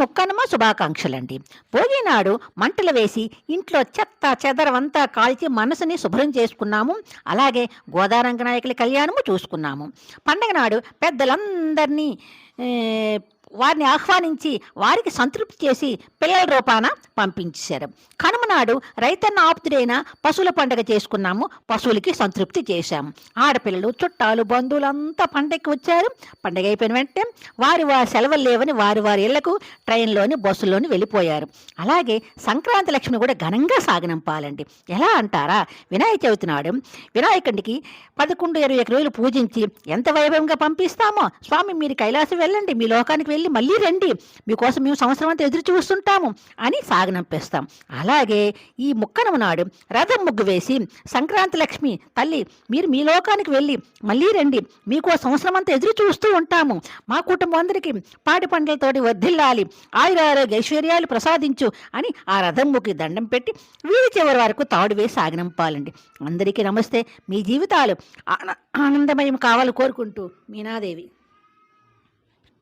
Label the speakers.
Speaker 1: ముక్కనుమ శుభాకాంక్షలండి. భోగి నాడు మంటలు వేసి ఇంట్లో చెత్త చెదరవంతా కాల్చి మనసుని శుభ్రం చేసుకున్నాము. అలాగే గోదారంగ నాయకుల కళ్యాణము చూసుకున్నాము. పండగ నాడు పెద్దలందరినీ వారిని ఆహ్వానించి వారికి సంతృప్తి చేసి పిల్లల రూపాన పంపించారు. కనుమ నాడు రైతన్న ఆప్తుడైన పశువుల పండుగ చేసుకున్నాము. పశువులకి సంతృప్తి చేశాము. ఆడపిల్లలు చుట్టాలు బంధువులంతా పండగకి వచ్చారు. పండగ అయిపోయిన వెంటనే వారి సెలవులు లేవని వారి ఇళ్లకు ట్రైన్లోని బస్సులోని వెళ్ళిపోయారు. అలాగే సంక్రాంతి లక్ష్మిని కూడా ఘనంగా సాగనంపాలండి. ఎలా అంటారా, వినాయక చవితి నాడు వినాయకుడికి 11-21 రోజులు పూజించి ఎంత వైభవంగా పంపిస్తామో, స్వామి మీరు కైలాసం వెళ్ళండి, మీ లోకానికి వెళ్ళి మళ్ళీ రండి, మీకోసం మేము సంవత్సరం అంతా ఎదురు చూస్తుంటాము అని సాగనంపిస్తాం. అలాగే ఈ ముక్కనుమ నాడు రథం ముగ్గు వేసి సంక్రాంతి లక్ష్మి తల్లి మీరు మీ లోకానికి వెళ్ళి మళ్ళీ రండి, మీకు సంవత్సరం అంతా ఎదురు చూస్తూ ఉంటాము, మా కుటుంబం అందరికీ పాడి పంటలతోటి వర్ధిల్లాలి, ఆయురారోగ్య ఐశ్వర్యాలు ప్రసాదించు అని ఆ రథం ముగ్గు దండం పెట్టి వీరి చివరి వరకు తాడు వేసి సాగనంపాలండి. అందరికీ నమస్తే. మీ జీవితాలు ఆనందమయం కావాలని కోరుకుంటూ మీనాదేవి.